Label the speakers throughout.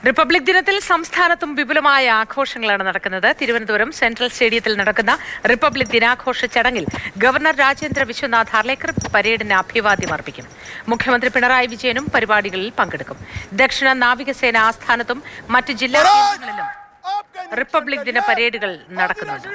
Speaker 1: Republic ദിനത്തിൽ സംസ്ഥാനത്തും വിപുലമായ ആഘോഷങ്ങളാണ് നടക്കുന്നത്. തിരുവനന്തപുരം സെൻട്രൽ സ്റ്റേഡിയത്തിൽ നടക്കുന്ന റിപ്പബ്ലിക് ദിനാഘോഷ ചടങ്ങിൽ ഗവർണർ രാജേന്ദ്ര വിശ്വനാഥ് ഹാർലേക്കർ പരേഡിന് അഭിവാദ്യം അർപ്പിക്കും. മുഖ്യമന്ത്രി പിണറായി വിജയനും പരിപാടികളിൽ പങ്കെടുക്കും. ദക്ഷിണ നാവികസേന ആസ്ഥാനത്തും മറ്റ് ജില്ലാ കേന്ദ്രങ്ങളിലും റിപ്പബ്ലിക് ദിന പരേഡുകൾ നടക്കുന്നുണ്ട്.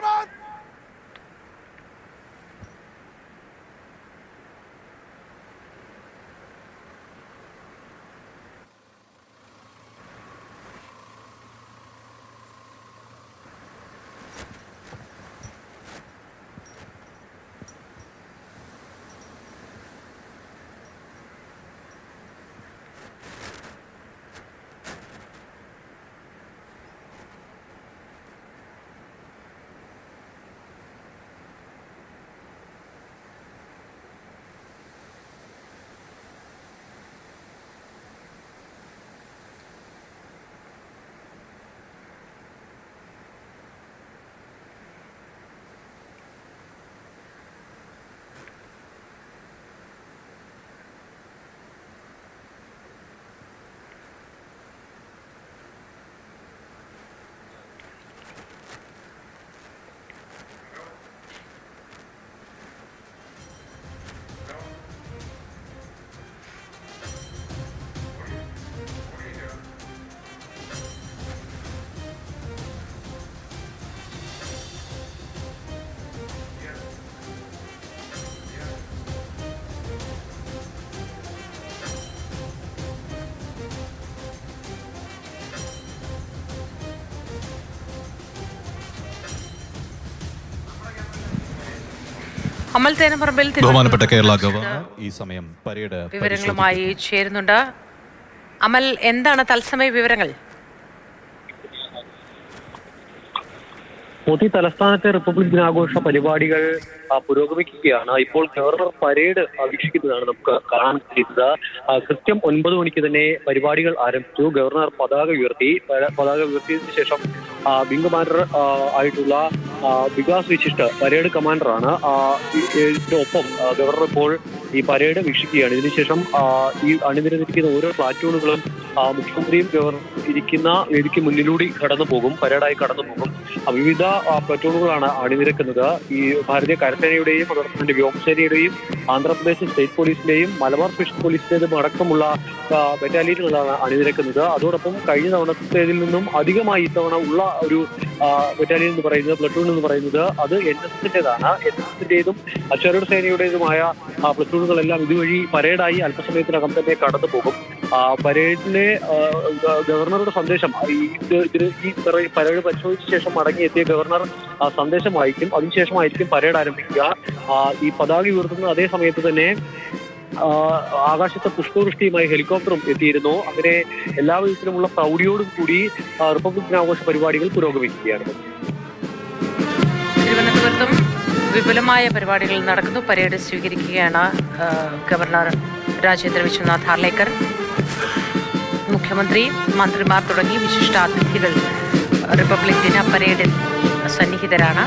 Speaker 1: അമൽ തേനപ്പറമ്പിൽ
Speaker 2: ബഹുമാനപ്പെട്ട കേരള ഗവർണർ ഈ സമയം പരേഡ്
Speaker 1: വിവരങ്ങളുമായി ചേരുന്നുണ്ട്. അമൽ, എന്താണ് തത്സമയ വിവരങ്ങൾ?
Speaker 3: മോദി തലസ്ഥാനത്തെ റിപ്പബ്ലിക് ദിനാഘോഷ പരിപാടികൾ പുരോഗമിക്കുകയാണ്. ഇപ്പോൾ ഗവർണർ പരേഡ് വീക്ഷിക്കുന്നതാണ് നമുക്ക് കാണാൻ കഴിയുന്നത്. കൃത്യം 9 മണിക്ക് തന്നെ പരിപാടികൾ ആരംഭിച്ചു. ഗവർണർ പതാക ഉയർത്തിയതിനു ശേഷം വിംഗ് കമാൻഡർ ആയിട്ടുള്ള വികാസ് വിശിഷ്ട പരേഡ് കമാൻഡറാണ്. ഇതിനൊപ്പം ഗവർണർ ഇപ്പോൾ ഈ പരേഡ് വീക്ഷിക്കുകയാണ്. ഇതിനുശേഷം ഈ അണിനിരന്നിരിക്കുന്ന ഓരോ പ്ലാറ്റൂണുകളും മുഖ്യമന്ത്രിയും ഗവർണർ ഇരിക്കുന്ന വേദിക്ക് മുന്നിലൂടെ കടന്നു പോകും, പരേഡായി കടന്നു പോകും. വിവിധ പ്ലാറ്റൂണുകളാണ് അണിനിരക്കുന്നത്. ഈ ഭാരതീയ കരസേനയുടെയും അതോടൊപ്പം തന്നെ വ്യോമസേനയുടെയും ആന്ധ്രാപ്രദേശ് സ്റ്റേറ്റ് പോലീസിന്റെയും മലബാർ സ്പെഷ്യൽ പോലീസിന്റേതും അടക്കമുള്ള ബറ്റാലിയനുകളാണ് അണിനിരക്കുന്നത്. അതോടൊപ്പം കഴിഞ്ഞ തവണത്തേതിൽ നിന്നും അധികമായി ഇത്തവണ ഉള്ള ഒരു ബറ്റാലിയൻ എന്ന് പറയുന്നത്, പ്ലറ്റൂൺ എന്ന് പറയുന്നത്, അത് NSSന്റേതാണ്. NSSന്റേതും ചരട് സേനയുടേതുമായ പ്ലറ്റൂണുകളെല്ലാം ഇതുവഴി പരേഡായി അല്പസമയത്തിനകം തന്നെ കടന്നു പോകും. പരേഡിലെ ഗവർണറുടെ സന്ദേശം ഈ പരേഡ് പരിശോധിച്ച ശേഷം മടങ്ങിയെത്തിയ ഗവർണർ സന്ദേശം വായിക്കും. അതിനുശേഷമായിരിക്കും പരേഡ് ആരംഭിക്കുക. ഈ പതാക ഉയർത്തുന്ന അതേ സമയത്ത് തന്നെ ആകാശത്ത് പുഷ്പവൃഷ്ടിയുമായി ഹെലികോപ്റ്ററും എത്തിയിരുന്നു. അങ്ങനെ എല്ലാ വിധത്തിലുമുള്ള പ്രൗഢിയോടും കൂടി റിപ്പബ്ലിക് ദിനാഘോഷ പരിപാടികൾ പുരോഗമിക്കുകയാണ്.
Speaker 1: തിരുവനന്തപുരത്തും വിപുലമായ പരിപാടികൾ നടക്കുന്നു. പരേഡ് സ്വീകരിക്കുകയാണ് ഗവർണർ രാജേന്ദ്ര വിശ്വനാഥ് ഹാർലേക്കർ. മുഖ്യമന്ത്രി, മന്ത്രിമാർ തുടങ്ങി വിശിഷ്ടാതിഥികൾ റിപ്പബ്ലിക് ദിന പരേഡിൽ സന്നിഹിതരാണ്.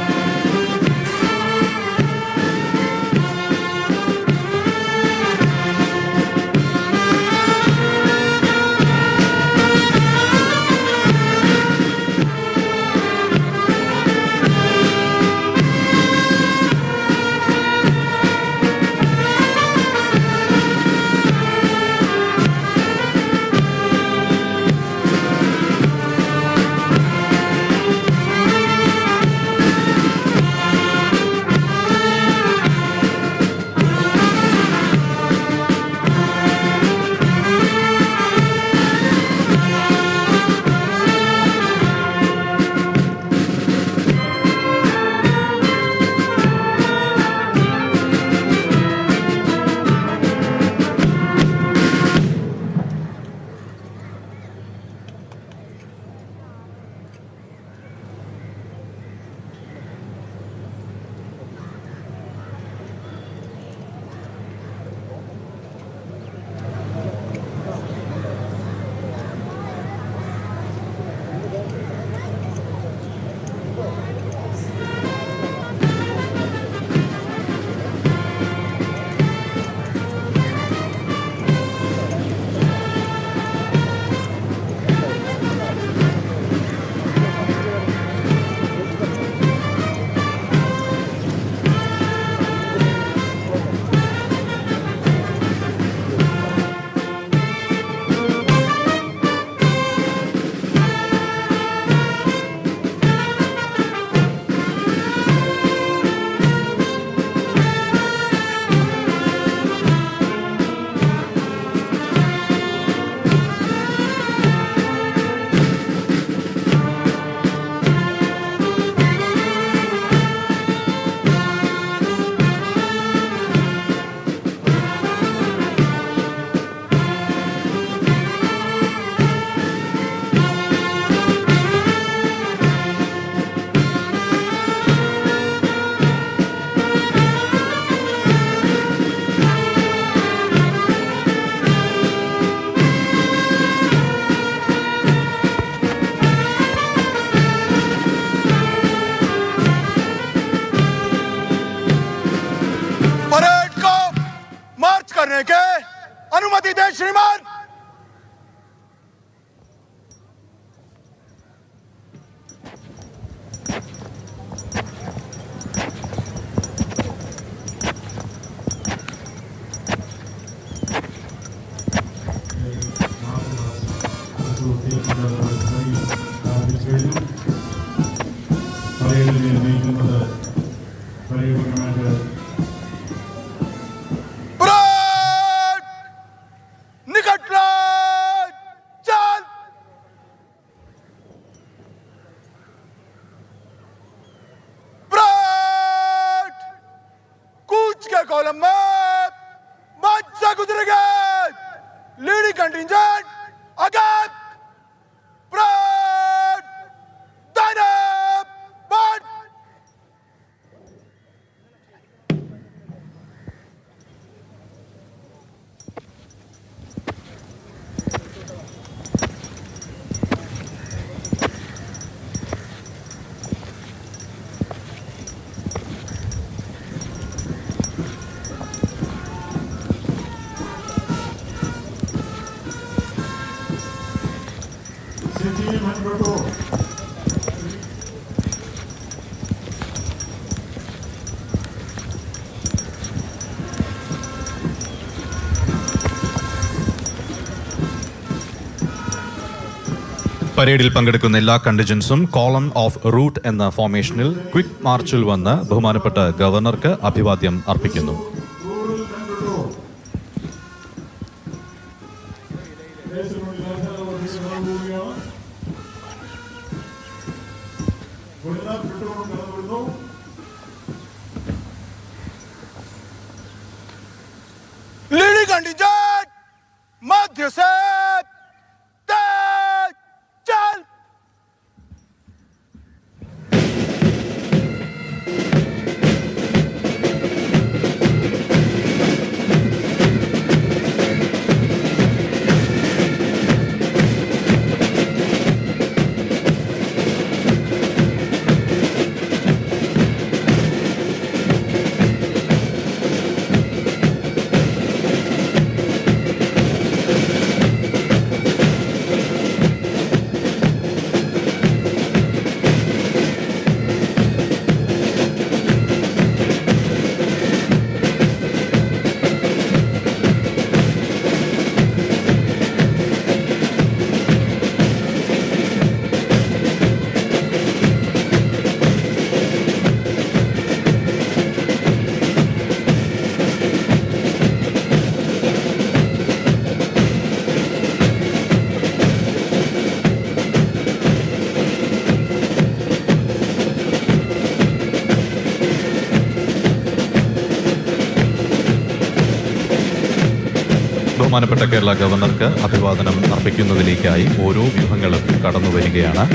Speaker 4: कॉलम में मंच से गुजरेंगे लीडिंग कंटिंजेंट अगेन ब्रेड दानव बट
Speaker 2: പരേഡിൽ പങ്കെടുക്കുന്ന എല്ലാ കണ്ടിജൻസും കോളം ഓഫ് റൂട്ട് എന്ന ഫോർമേഷനിൽ ക്വിക്ക് മാർച്ചിൽ വന്ന് ബഹുമാനപ്പെട്ട ഗവർണർക്ക് അഭിവാദ്യം അർപ്പിക്കുന്നു.
Speaker 4: लीडिंग कंटिंजेंट मध्य से चल
Speaker 2: ബഹുമാനപ്പെട്ട കേരള ഗവർണർക്ക് അഭിവാദനം അർപ്പിക്കുന്നതിലേക്കായി ഓരോ വ്യൂഹങ്ങളും കടന്നു വരികയാണ്.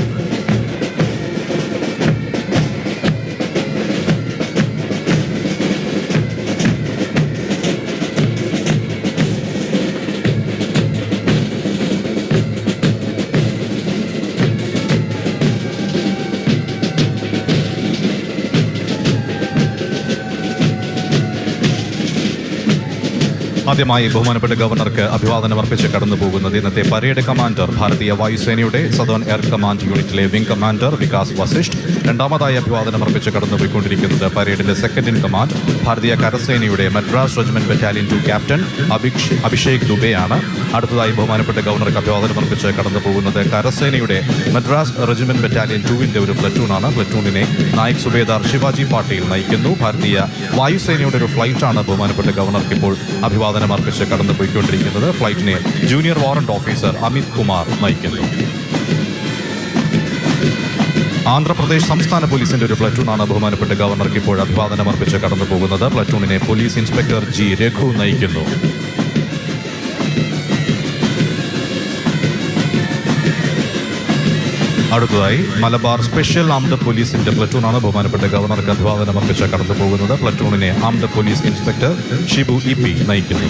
Speaker 2: ആദ്യമായി ബഹുമാനപ്പെട്ട ഗവർണർക്ക് അഭിവാദനം അർപ്പിച്ച് കടന്നു പോകുന്നത് ഇന്നത്തെ പരേഡ് കമാൻഡർ ഭാരതീയ വായുസേനയുടെ സദേൺ എയർ കമാൻഡ് യൂണിറ്റിലെ വിംഗ് കമാൻഡർ വികാസ് വസിഷ്ഠ്. രണ്ടാമതായി അഭിവാദനം അർപ്പിച്ച് കടന്നുപോയിക്കൊണ്ടിരിക്കുന്നത് പരേഡിന്റെ സെക്കൻഡ് ഇൻ കമാൻഡ് ഭാരതീയ കരസേനയുടെ Madras regiment battalion 2 captain Abhishek ദുബെയാണ്. അടുത്തതായി ബഹുമാനപ്പെട്ട ഗവർണർക്ക് അഭിവാദനം അർപ്പിച്ച് കടന്നു പോകുന്നത് കരസേനയുടെ മദ്രാസ് റെജിമെന്റ് ബറ്റാലിയൻ 2-ന്റെ ഒരു പ്ലറ്റൂണാണ്. പ്ലറ്റൂണിനെ നായിക് സുബേദാർ ശിവാജി പാട്ടീൽ നയിക്കുന്നു. ഭാരതീയ വായുസേനയുടെ ഒരു ഫ്ലൈറ്റാണ് ബഹുമാനപ്പെട്ട ഗവർണർക്ക് ഇപ്പോൾ അഭിവാദനം അർപ്പിച്ച് കടന്നുപോയിക്കൊണ്ടിരിക്കുന്നത്. ഫ്ലൈറ്റിനെ junior warrant officer Amit Kumar നയിക്കുന്നു. ആന്ധ്രാപ്രദേശ് സംസ്ഥാന പോലീസിന്റെ ഒരു പ്ലറ്റൂണാണ് ബഹുമാനപ്പെട്ട ഗവർണർക്ക് ഇപ്പോൾ അഭിവാദനം അർപ്പിച്ച് കടന്നു പോകുന്നത്. പ്ലറ്റൂണിനെ പോലീസ് ഇൻസ്പെക്ടർ ജി രഘു നയിക്കുന്നു. അടുത്തതായി മലബാർ സ്പെഷ്യൽ ആംഡ് പോലീസിന്റെ പ്ലറ്റൂണാണ് ബഹുമാനപ്പെട്ട ഗവർണർക്ക് അഭിവാദനം അർപ്പിച്ച് കടന്നു പോകുന്നത്. പ്ലറ്റൂണിനെ armed police inspector Shibu E P നയിക്കുന്നു.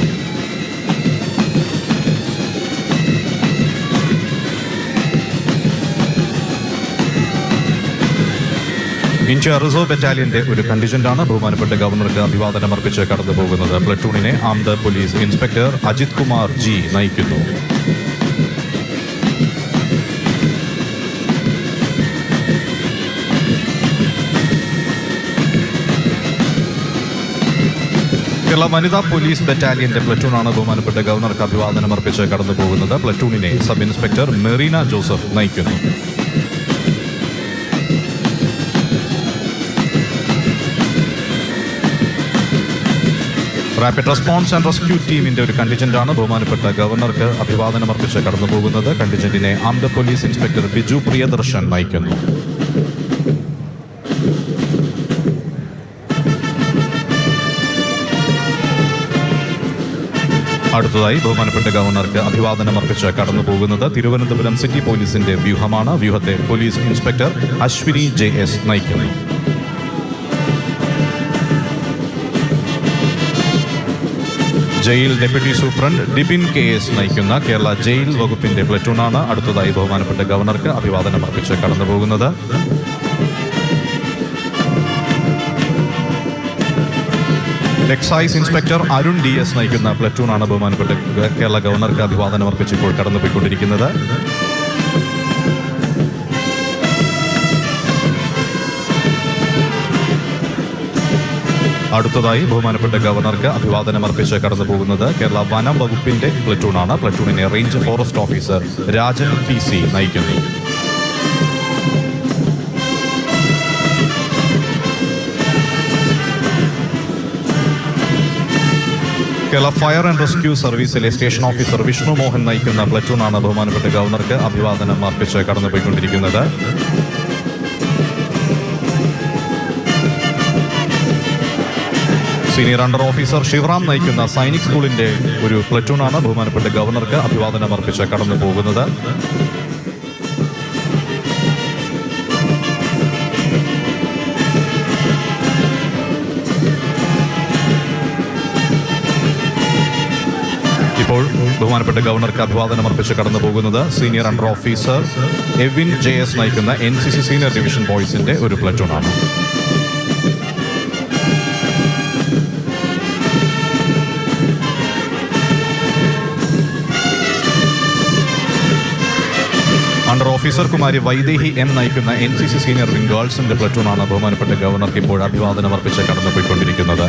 Speaker 2: ഇന്ത്യ റിസർവ് ബറ്റാലിയന്റെ ഒരു കണ്ടിജന്റാണ് ബഹുമാനപ്പെട്ട ഗവർണർക്ക് അഭിവാദനം അർപ്പിച്ച് കടന്നു പോകുന്നത്. പ്ലറ്റൂണിനെ armed police inspector Ajith Kumar G നയിക്കുന്നു. കേരള വനിതാ പോലീസ് ബറ്റാലിയന്റെ പ്ലറ്റൂണാണ് ബഹുമാനപ്പെട്ട ഗവർണർക്ക് അഭിവാദനം അർപ്പിച്ച് കടന്നു പോകുന്നത്. പ്ലറ്റൂണിനെ സബ് ഇൻസ്പെക്ടർ മെറീന ജോസഫ് നയിക്കുന്നു. റാപ്പിഡ് റെസ്പോൺസ് ആൻഡ് റെസ്ക്യൂ ടീമിന്റെ ഒരു കണ്ടിജന്റാണ് ബഹുമാനപ്പെട്ട ഗവർണർക്ക് അഭിവാദനം അർപ്പിച്ച് കടന്നു പോകുന്നത്. കണ്ടിജന്റിനെ armed police inspector Biju Priyadarshan നയിക്കുന്നു. അടുത്തതായി ബഹുമാനപ്പെട്ട ഗവർണർക്ക് അഭിവാദനം അർപ്പിച്ച് കടന്നു പോകുന്നത് തിരുവനന്തപുരം സിറ്റി പോലീസിന്റെ വ്യൂഹമാണ്. വ്യൂഹത്തെ പോലീസ് ഇൻസ്പെക്ടർ അശ്വിനി JS നയിക്കുന്നു. Jail deputy superintendent Dibin KS നയിക്കുന്ന കേരള ജയിൽ വകുപ്പിന്റെ പ്ലറ്റൂണാണ് അടുത്തതായി ബഹുമാനപ്പെട്ട ഗവർണർക്ക് അഭിവാദനം അർപ്പിച്ച് കടന്നു പോകുന്നത്. എക്സൈസ് ഇൻസ്പെക്ടർ അരുൺ DS നയിക്കുന്ന പ്ലറ്റൂണാണ് ബഹുമാനപ്പെട്ട കേരള ഗവർണർക്ക് അഭിവാദനം അർപ്പിച്ച് ഇപ്പോൾ കടന്നുപോയിക്കൊണ്ടിരിക്കുന്നത്. അടുത്തതായി ബഹുമാനപ്പെട്ട ഗവർണർക്ക് അഭിവാദനം അർപ്പിച്ച് കടന്നു പോകുന്നത് കേരള വനം വകുപ്പിന്റെ പ്ലറ്റൂണാണ്. പ്ലറ്റൂണിനെ range forest officer Rajan PC നയിക്കുന്നു. കേരള ഫയർ ആൻഡ് റെസ്ക്യൂ സർവീസിലെ സ്റ്റേഷൻ ഓഫീസർ വിഷ്ണു മോഹൻ നയിക്കുന്ന പ്ലറ്റൂണാണ് ബഹുമാനപ്പെട്ട ഗവർണർക്ക് അഭിവാദനം അർപ്പിച്ച് കടന്നുപോയിക്കൊണ്ടിരിക്കുന്നത്. സീനിയർ അണ്ടർ ഓഫീസർ ശിവറാം നയിക്കുന്ന സൈനിക് സ്കൂളിന്റെ ഒരു പ്ലറ്റൂണാണ് ബഹുമാനപ്പെട്ട ഗവർണർക്ക് അഭിവാദനം അർപ്പിച്ച് കടന്നു പോകുന്നത്. ഇപ്പോൾ ബഹുമാനപ്പെട്ട ഗവർണർക്ക് അഭിവാദനം അർപ്പിച്ച് കടന്നു പോകുന്നത് senior under officer Evin JS നയിക്കുന്ന NCC സീനിയർ ഡിവിഷൻ ബോയ്സിന്റെ ഒരു പ്ലറ്റൂണാണ്. Under officer Kumari Vaidehi M നയിക്കുന്ന NCC സീനിയർ വിംഗ് ഗേൾസിന്റെ പ്ലറ്റൂണാണ് ബഹുമാനപ്പെട്ട ഗവർണർക്ക് ഇപ്പോൾ അഭിവാദനം അർപ്പിച്ച് കടന്നുപോയിക്കൊണ്ടിരിക്കുന്നത്.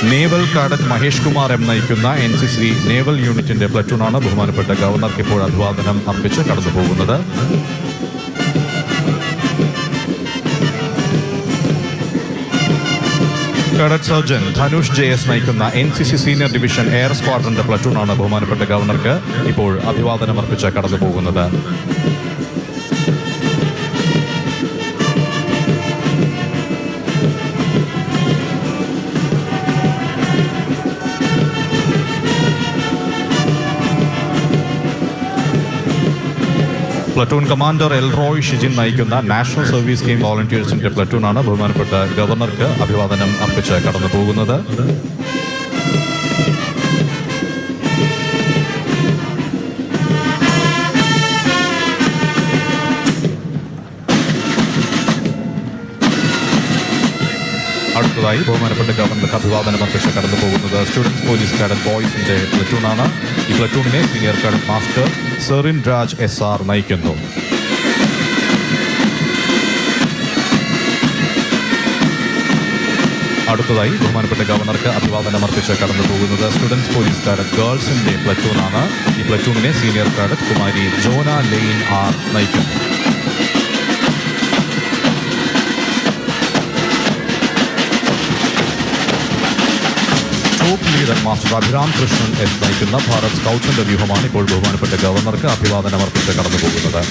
Speaker 2: Naval cadet Mahesh Kumar M നയിക്കുന്ന NCC നേവൽ യൂണിറ്റിന്റെ പ്ലറ്റൂണാണ് ബഹുമാനപ്പെട്ട ഗവർണർക്ക് ഇപ്പോൾ അഭിവാദനം അർപ്പിച്ച് കടന്നു പോകുന്നത്. കാഡറ്റ് സർജൻ ധനുഷ് JS നയിക്കുന്ന NCC സീനിയർ ഡിവിഷൻ എയർ സ്ക്വാഡ്രന്റെ പ്ലറ്റൂണാണ് ബഹുമാനപ്പെട്ട ഗവർണർക്ക് ഇപ്പോൾ അഭിവാദനം അർപ്പിച്ച് കടന്നു പോകുന്നത്. പ്ലറ്റൂൺ കമാൻഡർ എൽറോയ് ഷിജിൻ നയിക്കുന്ന നാഷണൽ സർവീസ് സ്കീം വോളണ്ടിയേഴ്സിന്റെ പ്ലറ്റൂണാണ് ബഹുമാനപ്പെട്ട ഗവർണർക്ക് അഭിവാദനം അർപ്പിച്ച് കടന്നു പോകുന്നത്. അടുത്തതായി ബഹുമാനപ്പെട്ട ഗവർണർക്ക് അഭിവാദനം അർപ്പിച്ച് കടന്നു പോകുന്നത് സ്റ്റുഡൻസ് പോലീസ് കാഡറ്റ് ബോയ്സിന്റെ പ്ലറ്റൂണാണ്. ഈ പ്ലറ്റൂണിനെ senior cadet master Serin Raj SR നയിക്കുന്നു. അടുത്തതായി ബഹുമാനപ്പെട്ട ഗവർണർക്ക് അഭിവാദനം അർപ്പിച്ച് കടന്നു പോകുന്നത് സ്റ്റുഡൻസ് പോലീസ് കാഡറ്റ് ഗേൾസിന്റെ പ്ലറ്റൂണാണ്. ഈ പ്ലറ്റൂണിനെ senior cadet Kumari Jona Lane R നയിക്കുന്നു. Troop leader master Abhiram Krishnan S നയിക്കുന്ന ഭാരത് സ്കൗട്ട്സിന്റെ വ്യൂഹമാണ് ഇപ്പോൾ ബഹുമാനപ്പെട്ട ഗവർണർക്ക് അഭിവാദനം അർപ്പിച്ച് കടന്നു പോകുന്നത്.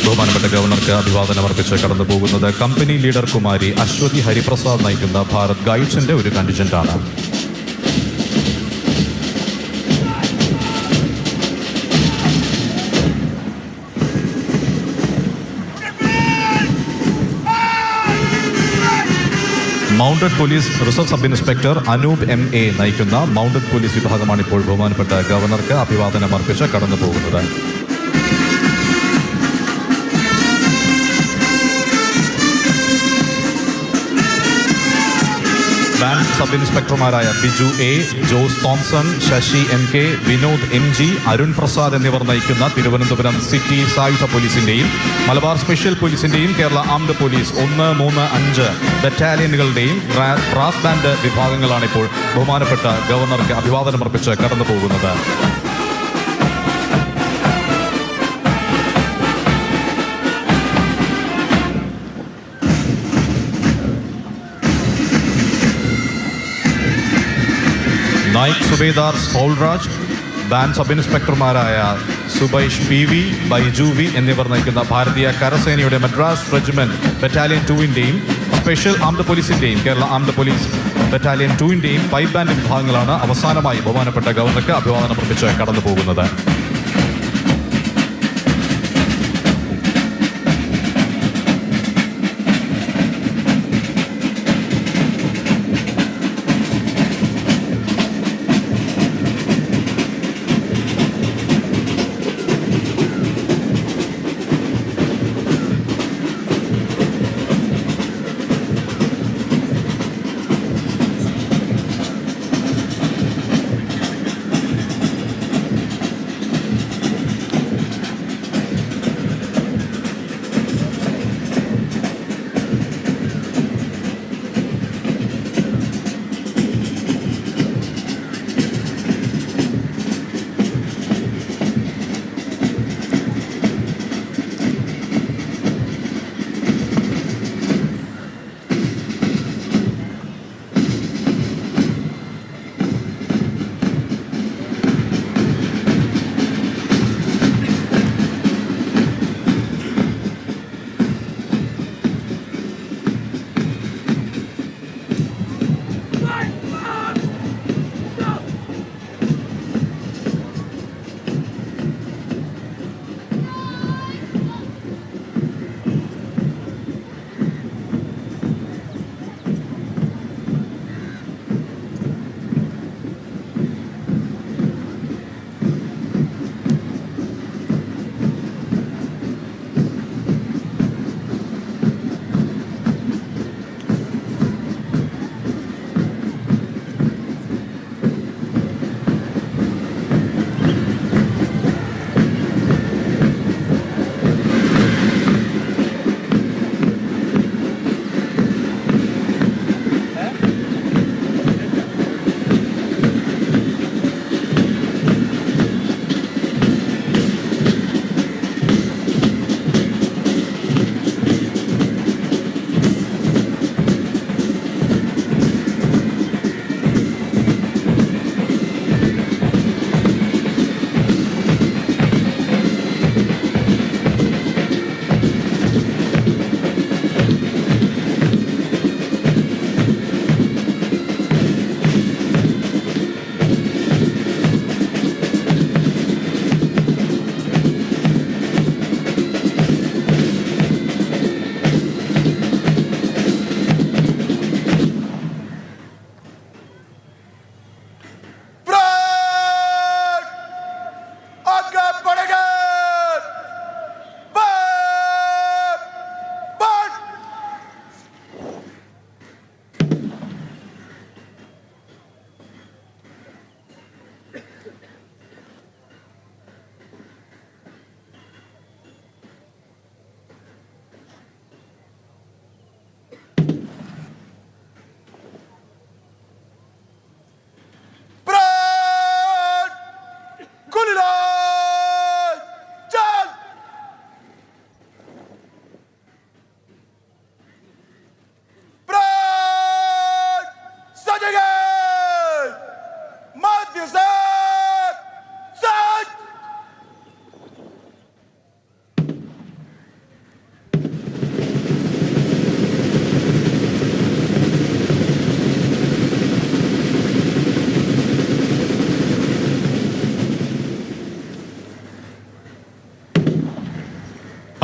Speaker 2: ബഹുമാനപ്പെട്ട ഗവർണർക്ക് അഭിവാദനം അർപ്പിച്ച് കടന്നു പോകുന്നത് കമ്പനി ലീഡർ കുമാരി അശ്വതി ഹരിപ്രസാദ് നയിക്കുന്ന ഭാരത് ഗൈഡ്സിന്റെ ഒരു കണ്ടിജന്റാണ്. Mounted police reserve sub inspector Anoop MA നയിക്കുന്ന മൗണ്ടഡ് പോലീസ് വിഭാഗമാണ് ഇപ്പോൾ ബഹുമാനപ്പെട്ട ഗവർണർക്ക് അഭിവാദനം അർപ്പിച്ച് കടന്നു പോകുന്നത്. വാൻ സബ് ഇൻസ്പെക്ടർമാരായ Biju A, Jose Thomson, Sasi MK, Vinod MG, Arun Prasad എന്നിവർ നയിക്കുന്ന തിരുവനന്തപുരം സിറ്റി സായുധ പോലീസിന്റെയും മലബാർ സ്പെഷ്യൽ പോലീസിന്റെയും കേരള ആംഡ് പോലീസ് 1, 3, 5 ബറ്റാലിയനുകളുടെയും ബ്രാസ് ബാൻഡ് വിഭാഗങ്ങളാണ് ഇപ്പോൾ ബഹുമാനപ്പെട്ട ഗവർണർക്ക് അഭിവാദനമർപ്പിച്ച് കടന്നു പോകുന്നത്. നായിക് സുബേദാർ സൗൾരാജ്, ബാൻ സബ് ഇൻസ്പെക്ടർമാരായ സുബൈഷ് PV, ബൈജു V എന്നിവർ നയിക്കുന്ന ഭാരതീയ കരസേനയുടെ മദ്രാസ് റെജിമെന്റ് ബറ്റാലിയൻ 2ന്റെയും സ്പെഷ്യൽ ആംഡ് പോലീസിന്റെയും കേരള ആംഡ് പോലീസ് ബറ്റാലിയൻ 2ന്റെയും പൈപ്പ് ബാൻഡ് വിഭാഗങ്ങളാണ് അവസാനമായി ബഹുമാനപ്പെട്ട ഗവർണർക്ക് അഭിവാദനമർപ്പിച്ച് കടന്നു പോകുന്നത്.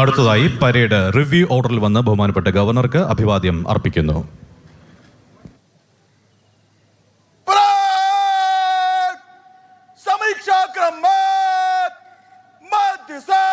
Speaker 2: അടുത്തതായി പരേഡ് റിവ്യൂ ഓർഡറിൽ വന്ന് ബഹുമാനപ്പെട്ട ഗവർണർക്ക് അഭിവാദ്യം അർപ്പിക്കുന്നു.
Speaker 4: समीक्षा क्रम मध्य से